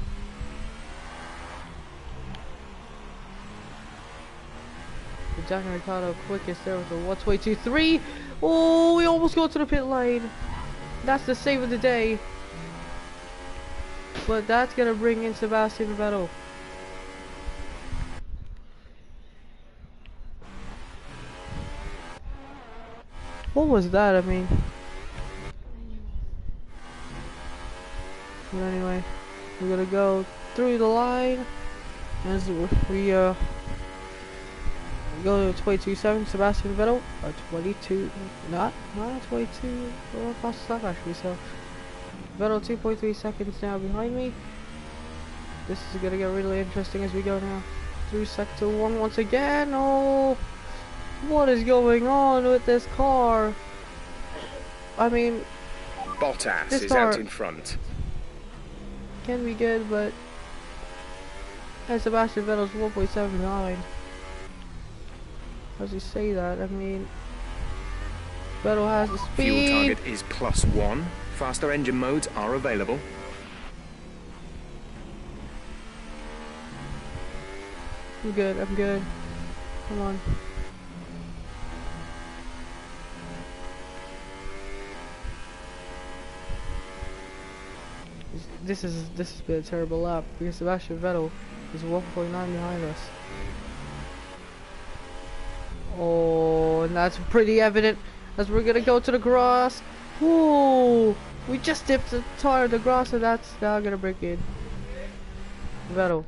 [SPEAKER 1] The Daniel Ricciardo quickest there with the 1.23. Oh, we almost got to the pit lane. That's the save of the day. But that's gonna bring in Sebastian Vettel. What was that? I mean, but anyway, we're gonna go through the line as we go to 22.7. Sebastian Vettel, 22, not 22, well, fastest lap actually. So Vettel 2.3 seconds now behind me. This is gonna get really interesting as we go now through sector 1 once again. Oh, what is going on with this car? I mean,
[SPEAKER 6] Bottas
[SPEAKER 1] this
[SPEAKER 6] is
[SPEAKER 1] car
[SPEAKER 6] out in front.
[SPEAKER 1] can be good, but and Sebastian Vettel's 1.7 behind. As you say that, I mean, Vettel has the speed.
[SPEAKER 6] Fuel target is +1. Faster engine modes are available.
[SPEAKER 1] I'm good, I'm good. Come on. This has been a terrible lap because Sebastian Vettel is 1.9 behind us. Oh, and that's pretty evident as we're gonna go to the grass. Ooh, we just dipped the tire in the grass, and that's now gonna break in. Vettel.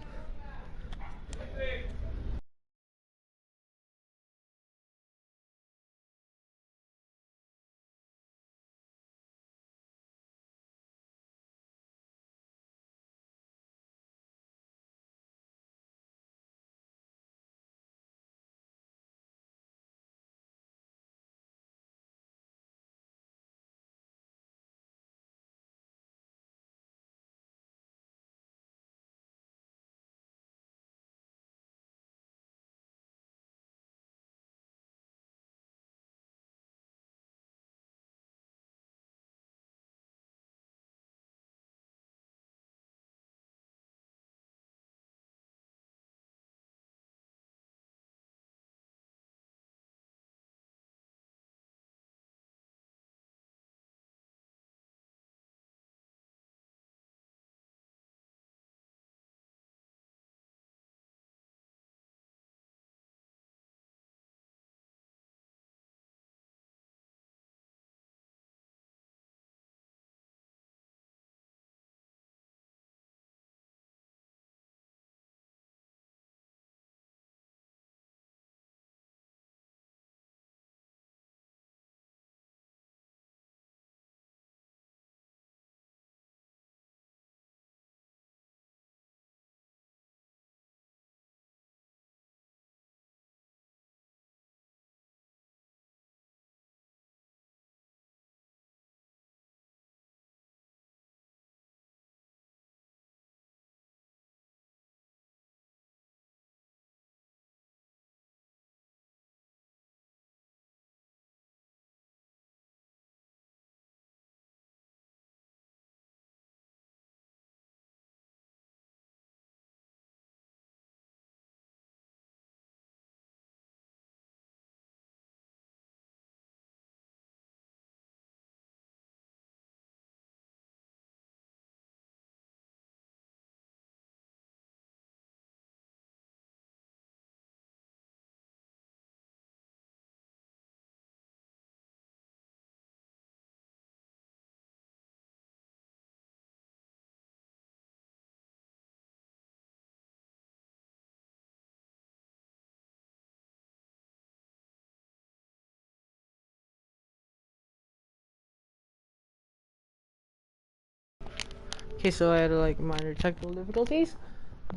[SPEAKER 1] Okay, so I had like minor technical difficulties,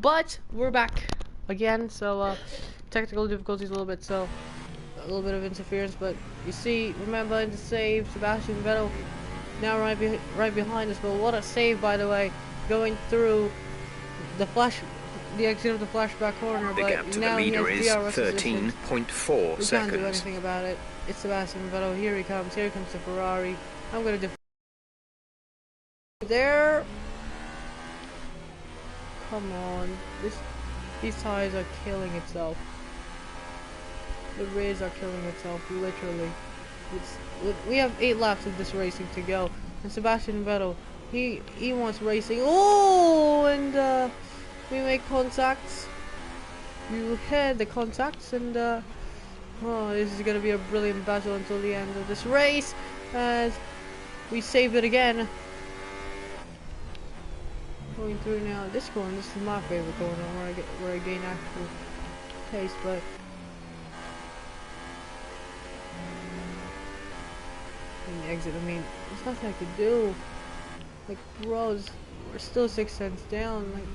[SPEAKER 1] but we're back again. So technical difficulties a little bit, so a little bit of interference. But you see, remember to save Sebastian Vettel now right behind us. But what a save, by the way, going through the exit of the flashback corner.
[SPEAKER 6] The
[SPEAKER 1] But
[SPEAKER 6] gap to the
[SPEAKER 1] now he
[SPEAKER 6] leader
[SPEAKER 1] has
[SPEAKER 6] is
[SPEAKER 1] DRS position.
[SPEAKER 6] 13.4
[SPEAKER 1] We can't do
[SPEAKER 6] seconds.
[SPEAKER 1] anything about it. It's Sebastian Vettel. Here he comes. Here comes the Ferrari. I'm gonna there. Come on. These tires are killing itself. The race are killing itself, literally. We have 8 laps of this racing to go. And Sebastian Vettel, he wants racing. Oh, and we make contacts. You heard the contacts, and oh, this is gonna be a brilliant battle until the end of this race, as we save it again. Going through now this corner. This is my favorite corner where I gain actual pace, but in the exit, I mean, there's nothing I could do. Like, bros, we're still 6 cents down. Like,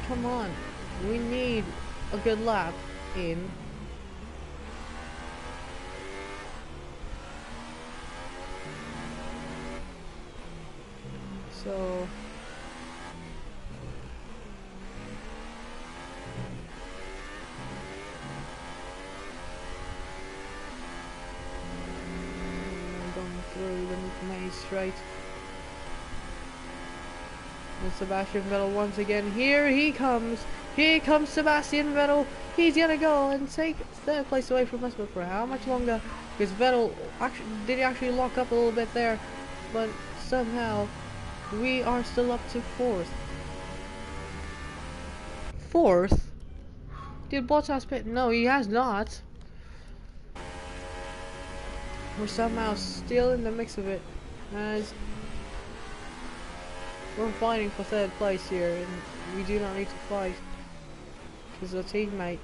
[SPEAKER 1] come on, we need a good lap in. So through the main straight. And Sebastian Vettel once again. Here he comes. Here comes Sebastian Vettel. He's gonna go and take 3rd place away from us, but for how much longer? Because Vettel actually lock up a little bit there, but somehow we are still up to 4th. 4th? Did Bottas pit? No, he has not. We're somehow still in the mix of it, as we're fighting for 3rd place here, and we do not need to fight because our teammate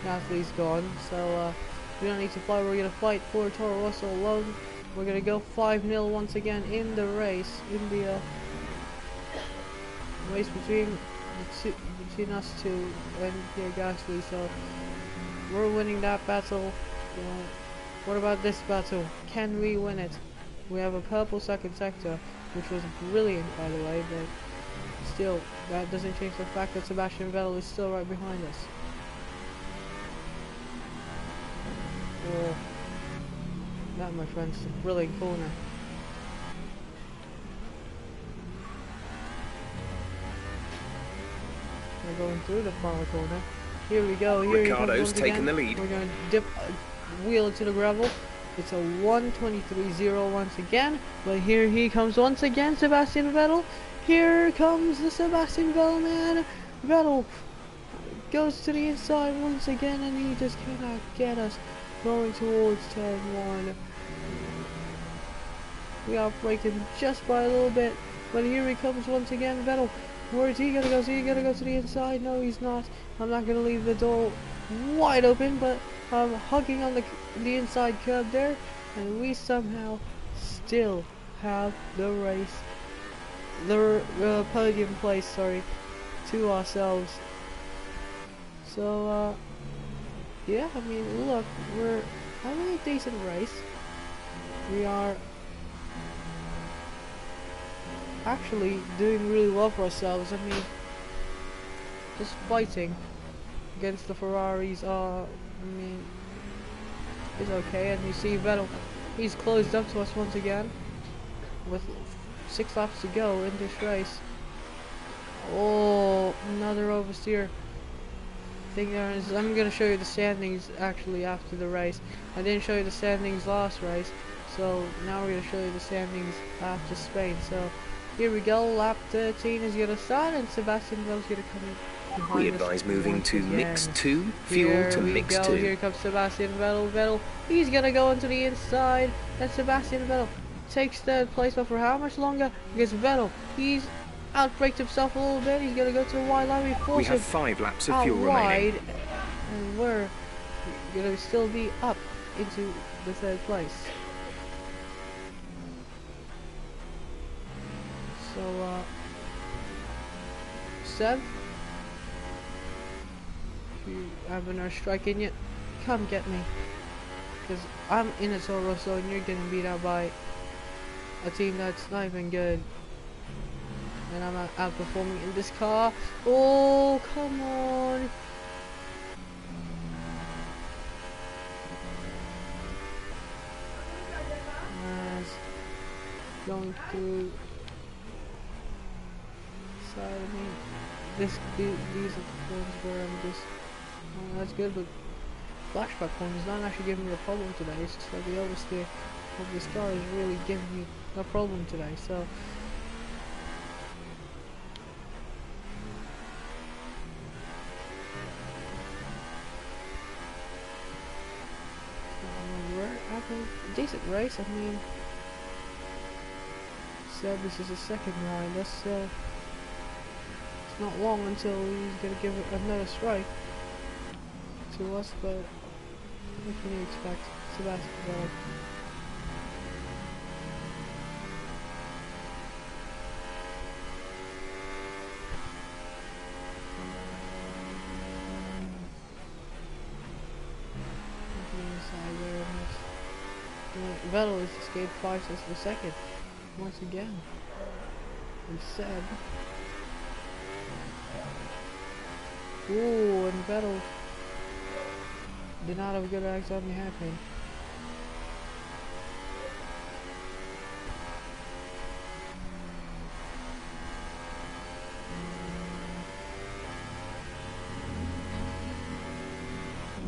[SPEAKER 1] Natalie's gone, so we don't need to fight. We're gonna fight for Toro Rosso alone. We're gonna go 5-0 once again in the race, in the race between us two and Pierre Gasly. So we're winning that battle. What about this battle? Can we win it? We have a purple 2nd sector, which was brilliant, by the way, but still, that doesn't change the fact that Sebastian Vettel is still right behind us. Oh, that, my friends, is a brilliant corner. We're going through the final corner. Here we go. Here
[SPEAKER 6] Ricardo's taking the lead.
[SPEAKER 1] We're going to dip wheel into the gravel. It's a 1:23.0 once again. But here he comes once again, Sebastian Vettel. Here comes the Sebastian Vettel man. Vettel goes to the inside once again, and he just cannot get us. Going towards turn 1. We are braking just by a little bit. But here he comes once again, Vettel. Where is he gonna go? Is he gonna go to the inside? No, he's not. I'm not gonna leave the door wide open, but I'm hugging on the inside curb there, and we somehow still have the race, the podium place, sorry, to ourselves. So yeah, I mean, look, we're having a decent race. We are actually doing really well for ourselves. I mean, just fighting against the Ferraris I mean, it's okay. And you see Vettel, he's closed up to us once again with 6 laps to go in this race. Oh, another oversteer. I'm gonna show you the standings actually after the race. I didn't show you the standings last race, so now we're gonna show you the standings after Spain. So here we go, lap 13 is gonna start, and Sebastian Vettel's gonna come in behind
[SPEAKER 6] We
[SPEAKER 1] us
[SPEAKER 6] advise moving to
[SPEAKER 1] again.
[SPEAKER 6] mix 2, fuel to mix 2.
[SPEAKER 1] Here comes Sebastian Vettel. Vettel, he's gonna go into the inside, and Sebastian Vettel takes 3rd place, but for how much longer? Because Vettel, he's outbraked himself a little bit. He's gonna go to the wide line.
[SPEAKER 6] We have 5 laps of fuel remaining.
[SPEAKER 1] Wide, and we're gonna still be up into the 3rd place. So, Seb, if you haven't our strike in yet, come get me. Because I'm in a Toro Rosso and you're getting beat out by a team that's not even good. And I'm outperforming in this car. Oh, come on. Going through side of me. These are the ones where I'm just, oh, that's good, but flashback one is not actually giving me a problem today. It's just like the oversteer of this car is really giving me a problem today. So we're having a decent race. I mean, so this is the second round. That's it's not long until he's gonna give another strike to us, but what can you expect? Sebastian Vettel. Vettel has escaped 5 cents per second once again. And Seb. Ooh, and Vettel did not have a good accident happening.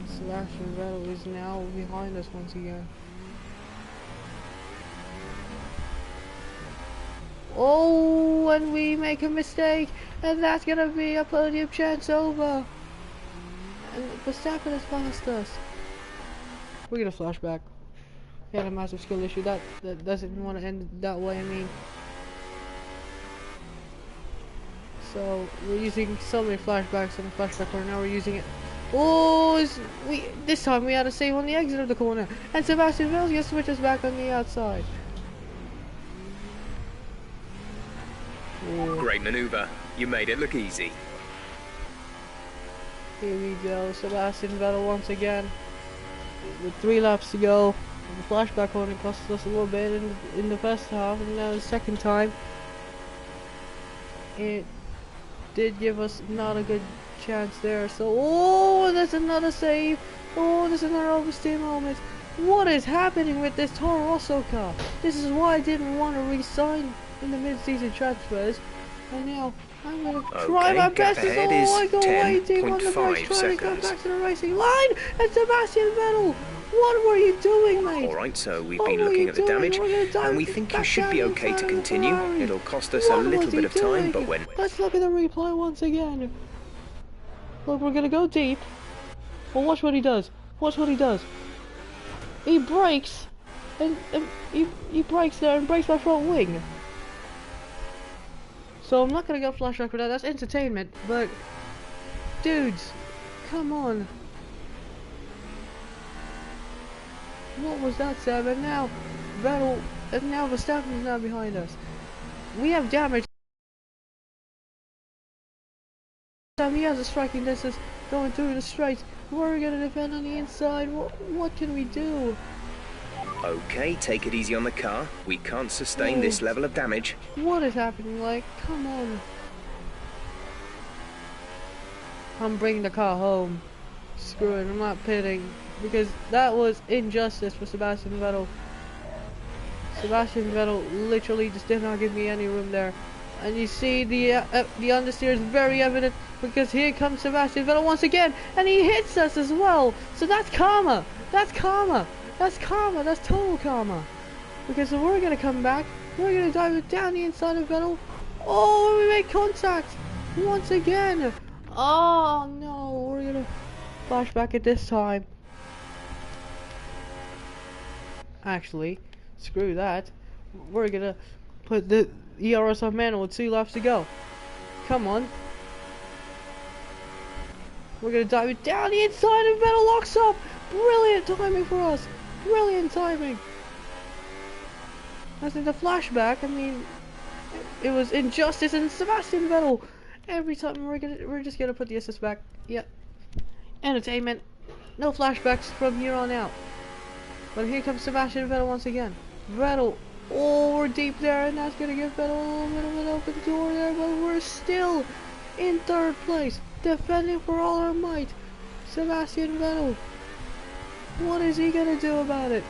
[SPEAKER 1] Sebastian Vettel is now behind us once again. Oh, and we make a mistake, and that's gonna be a podium chance over. And Verstappen has passed us. We're gonna flashback. He had a massive skill issue. That doesn't want to end that way. I mean, so we're using so many flashbacks in the flashback corner. Now we're using it. Oh, this time we had to save on the exit of the corner, and Sebastian Vettel gonna switch us back on the outside. Ooh.
[SPEAKER 6] Great maneuver. You made it look easy.
[SPEAKER 1] Here we go, Sebastian Vettel once again. With 3 laps to go. The flashback only cost us a little bit in the first half, and now the second time it did give us not a good chance there. So, oh, there's another save. Oh, there's another oversteer moment. What is happening with this Toro Rosso car? This is why I didn't want to re-sign in the mid-season transfers, and now I'm gonna try my best.
[SPEAKER 6] Ahead is
[SPEAKER 1] I go waiting on the
[SPEAKER 6] 10.5
[SPEAKER 1] brakes, trying to go
[SPEAKER 6] seconds.
[SPEAKER 1] back to the racing line, and Sebastian Vettel, what were you doing, mate?
[SPEAKER 6] Alright, so we've been looking at the damage, and we think you should be okay to continue. It'll cost us a little bit of time, but when...
[SPEAKER 1] Let's look at the replay once again. Look, we're gonna go deep. Well, watch what he does. Watch what he does. He brakes, and he brakes there and brakes my front wing. So I'm not gonna go flashback for that. That's entertainment, but dudes, come on. What was that, Seb? And now Vettel, and now Verstappen is now behind us. We have damage. He has a striking distance going through the straight. We're gonna defend on the inside. What can we do?
[SPEAKER 6] Okay, take it easy on the car. We can't sustain this level of damage.
[SPEAKER 1] What is happening? Like, come on. I'm bringing the car home. Screw it, I'm not pitting. Because that was injustice for Sebastian Vettel. Sebastian Vettel literally just did not give me any room there. And you see the understeer is very evident, because here comes Sebastian Vettel once again, and he hits us as well. So that's karma. That's karma. That's karma. That's total karma. Because we're gonna come back. We're gonna dive it down the inside of Vettel. Oh, we make contact once again. Oh no, we're gonna flashback at this time. Actually, screw that. We're gonna put the ERS on manual with 2 laps to go. Come on. We're gonna dive it down the inside and Vettel locks up. Brilliant timing for us. Brilliant timing. As in the flashback, I mean, it was injustice, and Sebastian Vettel. Every time we're just gonna put the assist back. Yep. Entertainment. No flashbacks from here on out. But here comes Sebastian Vettel once again. Vettel. Oh, we're deep there, and that's gonna give Vettel a little bit of an open door there, but we're still in third place, defending for all our might. Sebastian Vettel. What is he gonna do about it?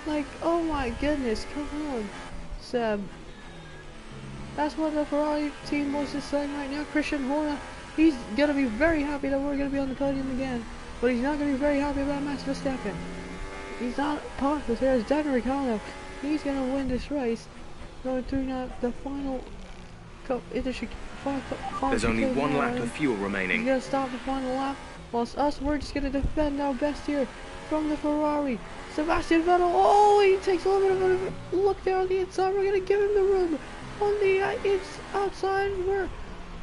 [SPEAKER 1] Like, oh my goodness, come on, Seb. That's what the Ferrari team was just saying right now. Christian Horner, he's gonna be very happy that we're gonna be on the podium again, but he's not gonna be very happy about Max Verstappen. He's not part of this. There's Daniel Ricciardo. He's gonna win this race. Going through now the final cup.
[SPEAKER 6] There's only one lap of fuel remaining.
[SPEAKER 1] He's gonna stop the final lap. Whilst us, we're just gonna defend our best here from the Ferrari. Sebastian Vettel. Oh, he takes a little bit of a look there on the inside. We're gonna give him the room on the outside. We're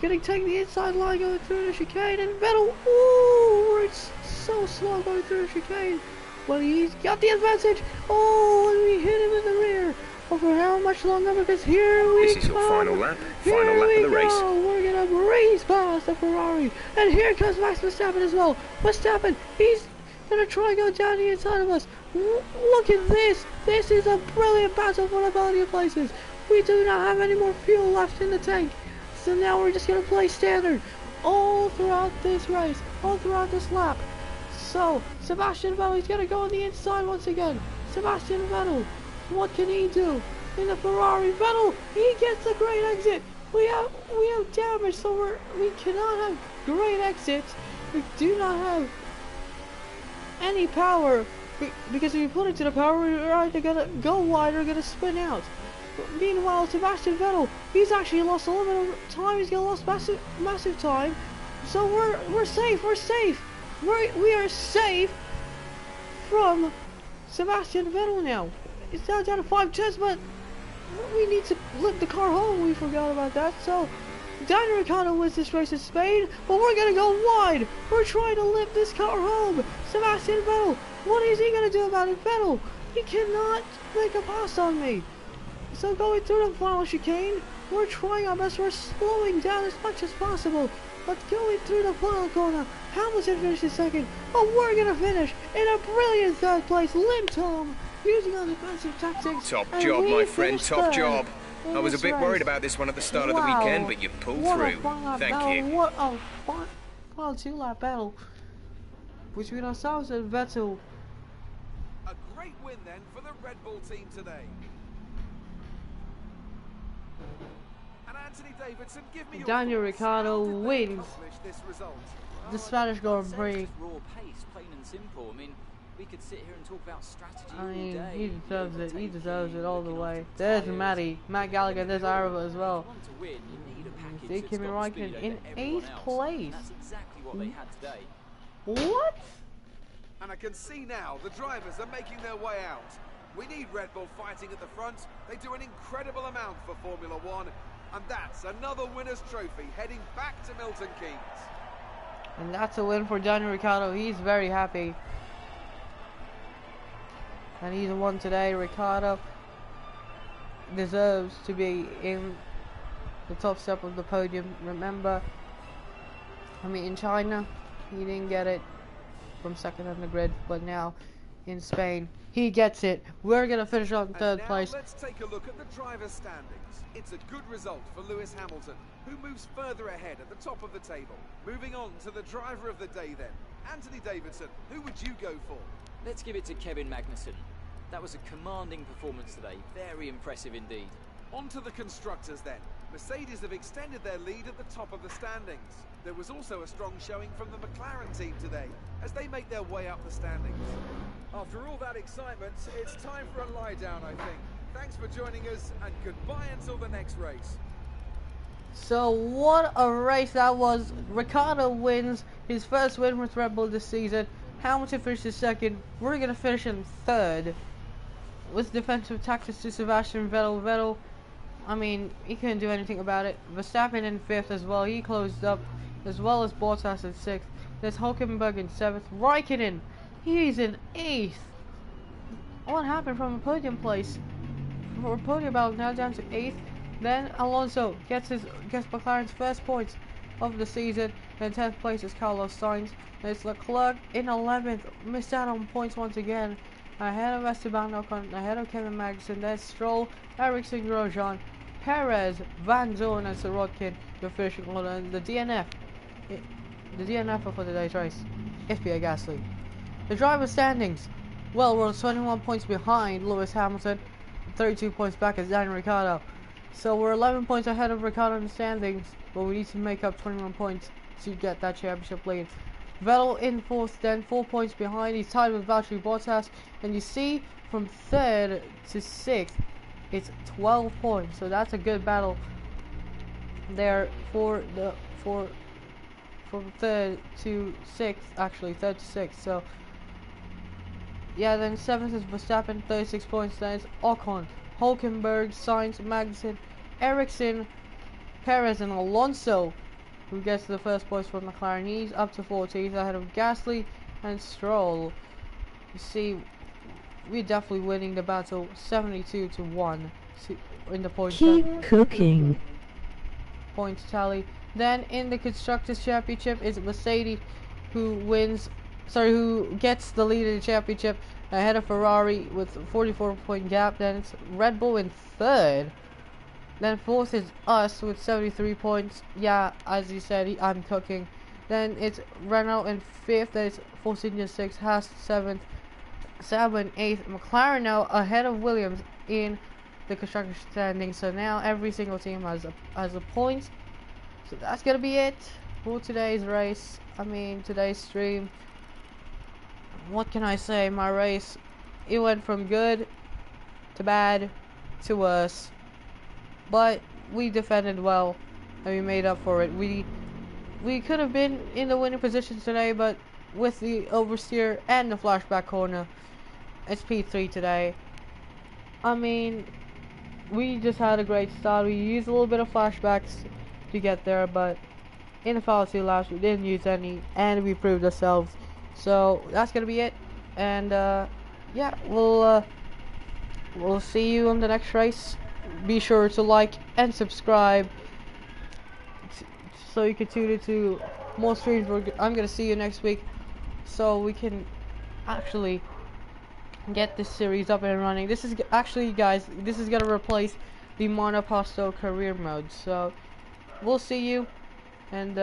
[SPEAKER 1] gonna take the inside line going through the chicane, and Vettel. Ooh, it's so slow going through the chicane. But he's got the advantage. Oh, and we hit him in the rear. But for how much longer? Because here we go.
[SPEAKER 6] This is your final lap. Final lap of the race.
[SPEAKER 1] We're gonna breeze past the Ferrari. And here comes Max Verstappen as well. Verstappen, he's gonna try and go down the inside of us. Look at this. This is a brilliant battle for the podium places. We do not have any more fuel left in the tank. So now we're just gonna play standard all throughout this race, all throughout this lap. So, Sebastian Vettel, he's going to go on the inside once again. Sebastian Vettel, what can he do? In the Ferrari, Vettel, he gets a great exit. We have damage, so we cannot have great exits. We do not have any power, because if we put it to the power, we're either going to go wide or going to spin out. But meanwhile, Sebastian Vettel, he's actually lost a little bit of time. He's going to lost massive time. So we're safe. We're safe. We are safe from Sebastian Vettel now. It's now down to 5 tenths, but we need to lift the car home. We forgot about that. So Daniel Ricciardo wins this race in Spain, but we're gonna go wide. We're trying to lift this car home. Sebastian Vettel, what is he gonna do about it? Vettel, he cannot make a pass on me. So going through the final chicane, we're trying our best. We're slowing down as much as possible. But going through the final corner, Hamilton finishes second, but we're going to finish in a brilliant third place. Lim Tom, using our defensive tactics.
[SPEAKER 6] Top job, my friend, top job. I was a bit worried about this one at the start of the weekend, but you pulled through. Thank you.
[SPEAKER 1] What a final two-lap battle between ourselves and Vettel.
[SPEAKER 4] A great win then for the Red Bull team today. Anthony Davidson, give me
[SPEAKER 1] Daniel Ricciardo wins the Spanish Grand Prix.
[SPEAKER 5] Raw pace, plain and simple. I mean, we could sit here and talk about strategy all
[SPEAKER 1] I mean,
[SPEAKER 5] day.
[SPEAKER 1] he deserves it. He deserves it all the way. There's Matt Gallagher. There's Araba as well. See, Kimi Räikkönen in 8th place.
[SPEAKER 5] That's exactly what they had today.
[SPEAKER 1] What?
[SPEAKER 4] And I can see now the drivers are making their way out. We need Red Bull fighting at the front. They do an incredible amount for Formula One. And that's another winner's trophy heading back to Milton Keynes.
[SPEAKER 1] And that's a win for Daniel Ricciardo. He's very happy. And he's won today. Ricciardo deserves to be in the top step of the podium. Remember, in China, he didn't get it from second on the grid, but now in Spain, he gets it. We're going to finish on third place.
[SPEAKER 4] Let's take a look at the driver's standings. It's a good result for Lewis Hamilton, who moves further ahead at the top of the table. Moving on to the driver of the day then. Anthony Davidson, who would you go for?
[SPEAKER 5] Let's give it to Kevin Magnussen. That was a commanding performance today. Very impressive indeed.
[SPEAKER 4] On to the constructors then. Mercedes have extended their lead at the top of the standings. There was also a strong showing from the McLaren team today, as they make their way up the standings. After all that excitement, it's time for a lie down, I think. Thanks for joining us, and goodbye until the next race.
[SPEAKER 1] So what a race that was. Ricciardo wins his first win with Red Bull this season. Hamilton finishes second. We're going to finish in third. With defensive tactics to Sebastian Vettel. Vettel, he couldn't do anything about it. Verstappen in fifth as well. He closed up, as well as Bottas in sixth. There's Hulkenberg in seventh. Raikkonen, he's in eighth. What happened from a podium place? From a podium battle now down to eighth. Then Alonso gets McLaren's first points of the season. In 10th place is Carlos Sainz. And it's Leclerc in 11th, missed out on points once again. Ahead of Esteban Ocon, ahead of Kevin Magnussen. Then Stroll, Ericsson, Grosjean, Perez, Van Dorn, and Sorokin. The finishing order. And the DNF for today's race is Pierre Gasly. The driver standings. Well, we're 21 points behind Lewis Hamilton, 32 points back as Daniel Ricciardo. So we're 11 points ahead of Ricciardo in the standings, but we need to make up 21 points to get that championship lead. Vettel in 4th, then 4 points behind. He's tied with Valtteri Bottas, and you see from 3rd to 6th, it's 12 points. So that's a good battle there from 3rd to 6th, actually 3rd to 6th. So yeah, then 7th is Verstappen, 36 points. Then it's Ocon, Hulkenberg, Sainz, Magnussen, Ericsson, Perez, and Alonso, who gets the first points from McLaren. He's up to 14th, ahead of Gasly and Stroll. You see, we're definitely winning the battle, 72-1 in the points.
[SPEAKER 7] Keep cooking.
[SPEAKER 1] Points tally. Then in the Constructors' Championship is Mercedes, who gets the lead in the championship ahead of Ferrari with a 44-point gap. Then it's Red Bull in 3rd. Then 4th is us with 73 points. Yeah, as you said, I'm cooking. Then it's Renault in 5th. Then it's Force India 6th. Haas 7th. Sauber in 8th. McLaren now ahead of Williams in the constructor standing. So now every single team has a point. So that's gonna be it for today's race. I mean, today's stream. What can I say? My race, it went from good to bad to worse. But we defended well, and we made up for it. We could have been in the winning position today, but with the oversteer and the flashback corner, it's P3 today. I mean, we just had a great start. We used a little bit of flashbacks to get there, but in the final 2 laps, we didn't use any, and we proved ourselves. So that's gonna be it, and yeah, we'll see you on the next race. Be sure to like and subscribe so you can tune into more streams. I'm gonna see you next week, so we can actually get this series up and running. This is actually, guys, this is gonna replace the Monoposto career mode. So we'll see you, and